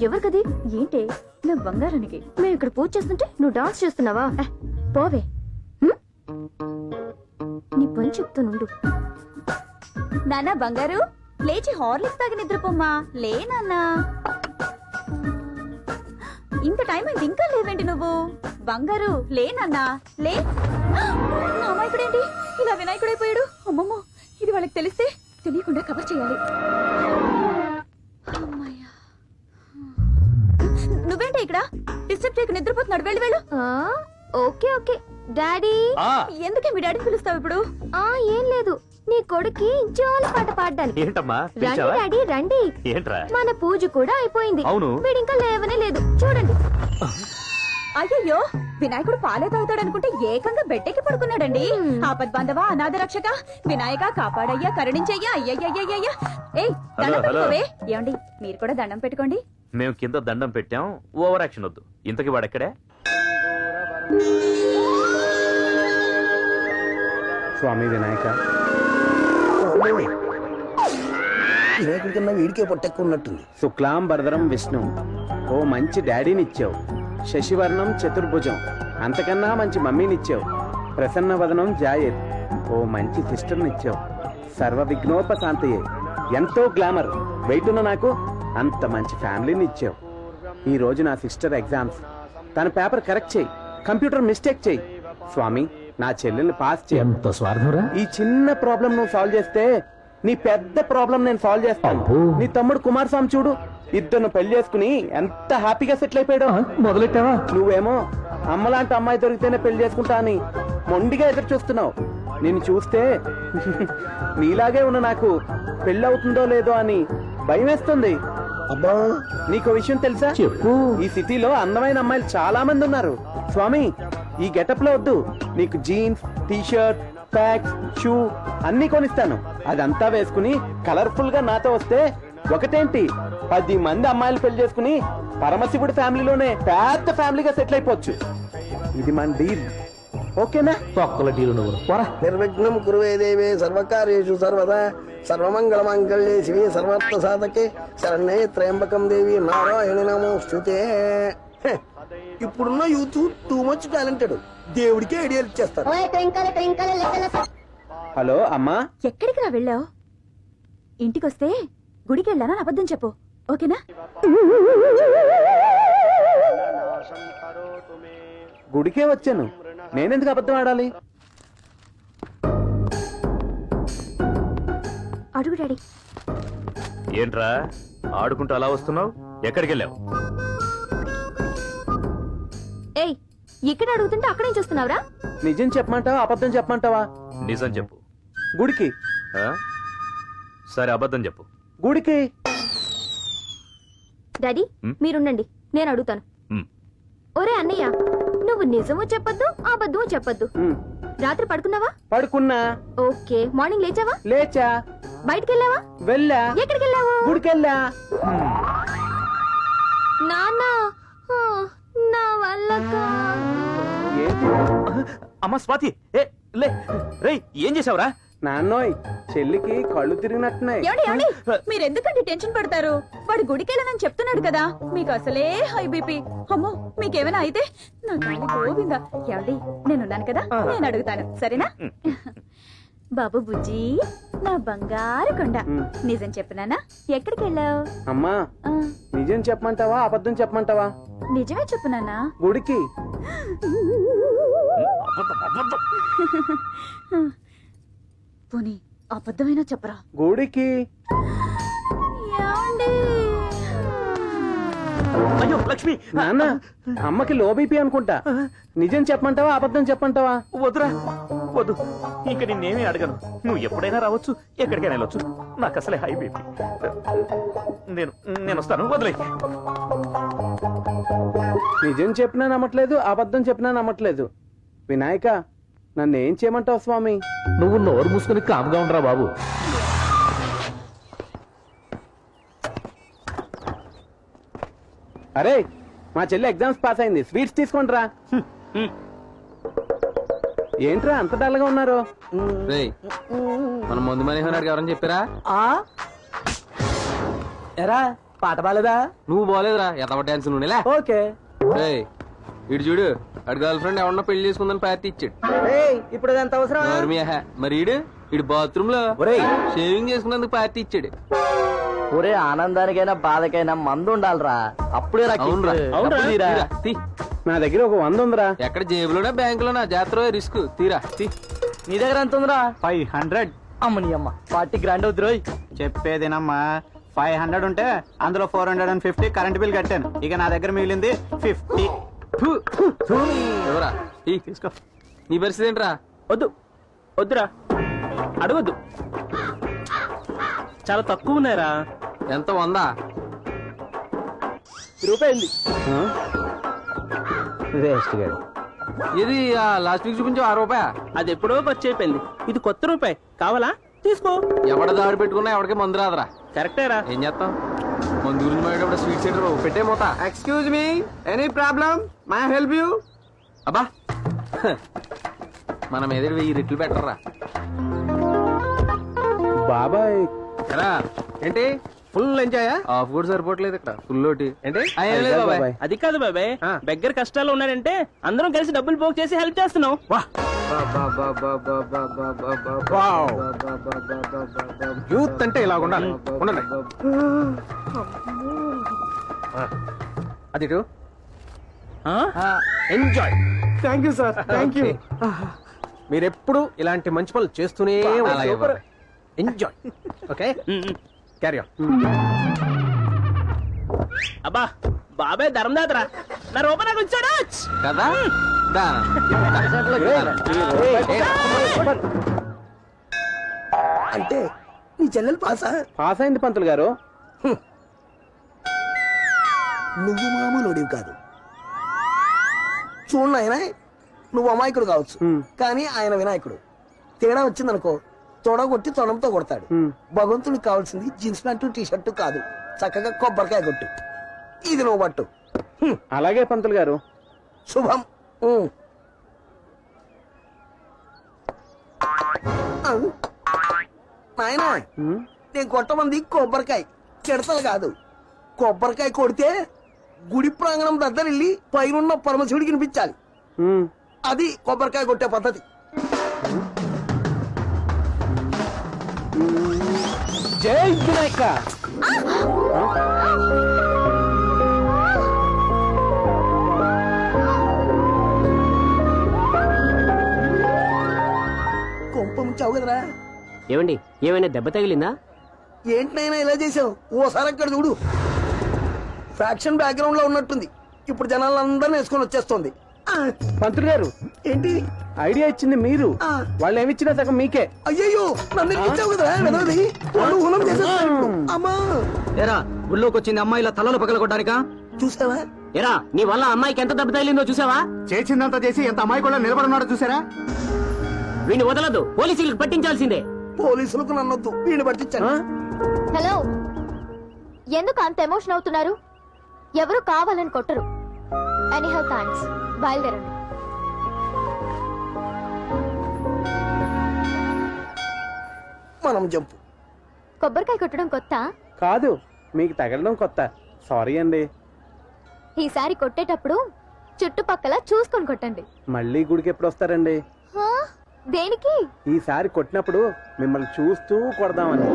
ఎవరికది? ఏంటి? నా బంగారానికి. మేము ఇక్కడ పూజ చేస్తుంటే నువ్వు డాన్స్ చేస్తున్నావా? పోవే. నీ పని చెప్తానుండు. నాన్న బంగారు, లేచి హార్లిక్స్ తాగి నిద్రపోమ్మా. లే నాన్న. ఇంత టైం అయింది ఇంకా లేవేంటి నువ్వు? బంగారు లే నాన్న, లే. నా అమాయకుడేంటి ఇలా వినాయకుడైపోయాడు? అమ్మమ్మో, ఇది వాళ్ళకి తెలిస్తే తెలియకుండా కవర్ చేయాలి. నువ్వేంటి ఇక్కడ? డిస్టర్బ్ చేయకు, నిద్రపోతున్నాడు. వెళ్ళు వెళ్ళు. Okay okay daddy. ఎందుకే మీ డాడీని పిలుస్తావు ఇప్పుడు? ఏం లేదు, నీ కొడుకి జోల పాట పాడడానికి. ఏంటమ్మా? రండి డాడీ రండి. ఏంట్రా? మన పూజ కూడా అయిపోయింది. అవును. వీడింకా లేవనే లేదు, చూడండి. అయ్యయ్యో, వినాయకుడు పాలే తాగుతాడు అనుకుంటే ఏకంగా బెడ్డెక్కి పడుకున్నాడండి. ఆపద్బాంధవా, అనాథ రక్షక, వినాయక కాపాడయ్యా, కరుణించయ్యా. అయ్యయ్యయ్యయ్యా. ఏయ్, దండం పెట్టుకోవే. ఏమండి, మీరు కూడా దండం పెట్టుకోండి. మేము కింద దండం పెట్టాం, ఓవర్ యాక్షన్ వద్దు. ఇంతకి వాడెక్కడే? స్వామి వినాయక. వినాయకుడి కన్నా వీడికే పొట్టెక్కున్నట్టుంది. శుక్లాం భరధరం విష్ణు. ఓ మంచి డాడీనిచ్చావు. శశివర్ణం చతుర్భుజం. అంతకన్నా మంచి మమ్మీనిచ్చావు. ప్రసన్న వదనం జాయేద్. ఓ మంచి సిస్టర్నిచ్చావు. సర్వ విఘ్నోపశాంతయే. ఎంతో గ్లామర్. వెయిట్ ఉన్న నాకు అంత మంచి ఫ్యామిలీని ఇచ్చావు. ఈ రోజు నా సిస్టర్ ఎగ్జామ్స్. తన పేపర్ కరెక్ట్ చేయి, కంప్యూటర్ మిస్టేక్ చేయి. స్వామి, నా చెల్లెల్ని పాస్ చేయ. ఈ చిన్న ప్రాబ్లం నువ్వు సాల్వ్ చేస్తే నీ పెద్ద ప్రాబ్లం నేను సాల్వ్ చేస్తాను. నీ తమ్ముడు కుమారస్వామి చూడు, ఇద్దరు పెళ్లి చేసుకుని ఎంత హ్యాపీగా సెటిల్ అయిపోయాడు. మొదలెట్టావా? నువ్వేమో అమ్మలాంటి అమ్మాయి దొరికితేనే పెళ్లి చేసుకుంటా అని మొండిగా ఎదురు చూస్తున్నావు. నిన్ను చూస్తే నీలాగే ఉన్న నాకు పెళ్లి అవుతుందో లేదో అని భయం వేస్తుంది. అబ్బా, నీకో విషయం తెలుసా? చెప్పు. ఈ సిటీలో అందమైన అమ్మాయిలు చాలా మంది ఉన్నారు. స్వామి, ఈ గెటప్ లో వద్దు. నీకు జీన్స్, టీషర్ట్, ప్యాక్స్, షూ అన్ని కొనిస్తాను. అదంతా వేసుకుని కలర్ఫుల్ గా నాతో వస్తే ఒకటేంటి 10 మంది అమ్మాయిలు పెళ్లి చేసుకుని పరమశివుడి ఫ్యామిలీలోనే పెద్ద ఫ్యామిలీగా సెటిల్ అయిపోవచ్చు. ఇది మన డీల్. ఓకేనా? తొక్కల డీల్. నువ్వు నిర్విఘ్నం కురువే దేవే సర్వకార్యేషు సర్వదా సర్వమంగళ మంగళ్యే శివే సర్వార్థ సాధకే శరణ్యే త్రయంబకం దేవి నారాయణి నమోస్తుతే. ఇప్పుడున్న యూత్ టూ మచ్ టాలెంటెడ్. దేవుడికి ఐడియాలు ఇచ్చేస్తారు. హలో అమ్మా. ఎక్కడికి రా వెళ్ళావు? ఇంటికొస్తే గుడికి వెళ్ళానని అబద్ధం చెప్పు, ఓకేనా? గుడికే వచ్చాను, నేనెందుకు అబద్ధం ఆడాలి? అడుగు డాడీ. ఏంట్రా ఆడుకుంటూ అలా వస్తున్నావు? ఎక్కడికి వెళ్ళావు? ఏయ్, ఇక్కడ అడుగుతుంటే అక్కడేం చూస్తున్నావురా? నిజం చెప్పమంటావా అబద్ధం చెప్పమంటావా? నిజం చెప్పు. గుడికి. సరే, అబద్ధం చెప్పు. గుడికి. డాడీ మీరుండండి, నేను అడుగుతాను. ఒరే అన్నయ్య, నువ్వు నిజమో చెప్పొద్దు అబద్ధమో చెప్పొద్దు. రాత్రి పడుకున్నావా? పడుకున్నా. ఓకే. మార్నింగ్ లేచావా? లేచా. బయటికి వెళ్ళావా? వెళ్ళా. ఎక్కడికి వెళ్ళావు? గుడికెళ్ళా. నాన్న, నా వల్ల కాదు. అమ్మ స్వాతి, ఏం చేసావురా? నాన్నోయ్, చెల్లికి కళ్ళు తిరిగినట్టున్నాయి. మీరెందుకండి టెన్షన్ పడతారు? వాడు గుడికెళ్ళనని చెప్తున్నాడు కదా. మీకు అసలే హై బీపీ. అమ్మో, మీకేమైనా అయితే నా తల్లి గోవిందా. ఏమండి, నేనున్నాను కదా, నేను అడుగుతాను, సరేనా? బాబు బుజ్జి, నా బంగారు కొండ, నిజం చెప్పనానా? ఎక్కడికి వెళ్ళావు? అమ్మా, నిజం చెప్పమంటావా అబద్ధం చెప్పమంటావా? నిజమే చెప్పునానా. గుడికి. పోనీ అబద్ధమైనా చెప్పరా? గుడికి. అయ్యో లక్ష్మి, నాన్న, అమ్మకి లో బీపీ అనుకుంటా. నిజం చెప్పమంటావా అబద్ధం చెప్పమంటావా? వద్దురా, వద్దు. ఇంక నిన్నేమీ అడగను. నువ్వు ఎప్పుడైనా రావచ్చు, ఎక్కడికైనా వెళ్ళొచ్చు. నాకు అసలే హై బీపీ. నేను వస్తాను, వదిలే. నిజం చెప్పినా నమ్మట్లేదు, అబద్ధం చెప్పినా నమ్మట్లేదు. వినాయక, నన్ను ఏం చేయమంటావు స్వామి? నువ్వు నోరు మూసుకుని కామ్గా ఉండరా బాబు. అరే, మా చెల్లి ఎగ్జామ్స్ పాస్ అయింది, స్వీట్స్ తీసుకోండిరా. ఏంట్రా అంత డల్గా ఉన్నారు? మన ముందు మనీహనాడికి ఎవరని చెప్పారా? ఎరా పాట బాలేదా? నువ్వు బాలేదురా ఎదవ డాన్స్ నువ్వులా ఓకే. ఇటు చూడు అడు గర్ల్ ఫ్రెండ్ ఎవరన్నా పెళ్లి చేసుకుందని పార్టీ ఇచ్చాడు. ఇప్పుడు ఎంత అవసరం? మరి ఇడు బాత్రూమ్ లో షేవింగ్ చేసుకున్నందుకు పార్టీ ఇచ్చాడు. ఒరే ఆనందానికైనా బాధకైనా మందు ఉండాలిరా, అప్పుడే నా దగ్గర ఒక 100 ఉందిరా. ఎక్కడ జేబులోనా బ్యాంకులోనా జాతర రిస్క్ తీరా తీ. నీ దగ్గర ఎంత ఉందిరా? 500. అమ్మని అమ్మ పార్టీ గ్రాండ్ అవుతురు. చెప్పేదేనమ్మా, 500 ఉంటే అందులో 450 కరెంట్ బిల్ కట్టాను. ఇక నా దగ్గర మిగిలింది 50. ఎవరా తీసుకో. నీ పరిస్థితి ఏంట్రా? వద్దురా అడగొద్దు, చాలా తక్కువ ఉన్నాయిరా. ఎంత 100? రూపాయింది. వేస్ట్ గారు. ఇది లాస్ట్ వీక్ చూపించు ₹6. అది ఎప్పుడో ఖర్చు అయిపోయింది. ఇది కొత్త రూపాయి, కావాలా తీసుకో. ఎవడ దాడి పెట్టుకున్నా ఎవడికి మందు రాదురా. కరెక్టేరా. ఏం చేస్తాం, మందు గురించి మాట్లాడేటప్పుడు స్వీట్ సెంటర్ పెట్టే మోత. Excuse me, any problem? My help you? అబ్బా మనం ఎదురు 1000 రెట్లు పెట్టరా. బాబాయ్ ఎలా ఏంటి ఫుల్ ఎంజాయ్? ఆఫ్ కూడా సరిపోవట్లేదు ఇక్కడ ఫుల్ ఒకటి ఏంటి? బాబాయ్ అది కాదు బాబాయ్, దగ్గర కష్టాలు ఉన్నారంటే అందరం కలిసి డబ్బులు పోగు చేసి హెల్ప్ చేస్తున్నాం. యూత్ అంటే ఇలా ఉండాలి. ఉండండి అది enjoy. Thank you sir, thank you. మీరెప్పుడు ఇలాంటి మంచి పనులు చేస్తూనే అలాగే బాబాయ్. ఎంజాయ్. Okay, carry on. అబ్బా బాబాయ్ ధర్మదాతరా, నా రూపాయి నాకు వచ్చాడు కదా దా. అంటే నీ చెల్లెలు పాసా? పాస్ అయింది పంతులు గారు. నువ్వు మామూలుడివి కాదు. చూడు ఆయన, నువ్వు అమాయకుడు కావచ్చు, కానీ ఆయన వినాయకుడు. తేడా వచ్చిందనుకో తొడగొట్టి తొడంతో కొడతాడు. భగవంతుడికి కావాల్సింది జీన్స్ ప్యాంటు టీ షర్టు కాదు, చక్కగా కొబ్బరికాయ కొట్టు. ఇది నువ్వు పట్టు. అలాగే పంతులు గారు. శుభం. నాయనా, నేను కొట్టమంది కొబ్బరికాయ చెడతలు కాదు. కొబ్బరికాయ కొడితే గుడి ప్రాంగణం దగ్గర వెళ్ళి పైన పరమశివుడికి వినిపించాలి. అది కొబ్బరికాయ కొట్టే పద్ధతి. జై వినాయక. కొంప ముంచావు కదరా. ఏమండి ఏమైనా దెబ్బ తగిలిందా? ఏంటినైనా ఇలా చేసావు? ఓసారి అక్కడ చూడు. ఫ్యాక్షన్ బ్యాక్గ్రౌండ్ లో ఉన్నట్టుంది. ఇప్పుడు జనాలందరినీ వేసుకొని వచ్చేస్తుంది. పంతులు గారు, ఏంటి ఐడియా ఇచ్చింది మీరు, వాళ్ళు ఏమిచ్చినా సగం మీకే. అయ్యయ్యో, నన్ను ఇచ్చావు కదరా వినోది. వాళ్ళు హులం చేసేస్తారు. అమ్మా ఎరా గుళ్ళోకి వచ్చింది అమ్మాయిల తలలు పగలగొట్టడానికా? చూసావా? ఎరా నీ వల్ల అమ్మాయికి ఎంత దెబ్బ తగిలిందో చూసావా? చేసిందంతా చేసి ఎంత అమ్మాయి కూడా నిలబడున్నాడో చూసారా? వీడిని వదలదు, పోలీసులకు పట్టించాల్సిందే. పోలీసులకు నన్నొద్దు, వీడిని పట్టించాను. హలో, ఎందుకు అంత ఎమోషన్ అవుతున్నారు? ఎవరు కావాలని కొట్టరు. ఎనీహౌ థాంక్స్, బయలుదేరండి. మనం జంపు. కొబ్బరికాయ కొట్టడం కొత్త? కాదు, మీకు తగలడం కొత్త. సారీ అండి. ఈసారి కొట్టేటప్పుడు చుట్టుపక్కల చూసుకొని కొట్టండి. మళ్ళీ గుడికి ఎప్పుడు వస్తారండి? హా? దేనికి? ఈసారి కొట్టినప్పుడు మిమ్మల్ని చూస్తూ కొడదామని.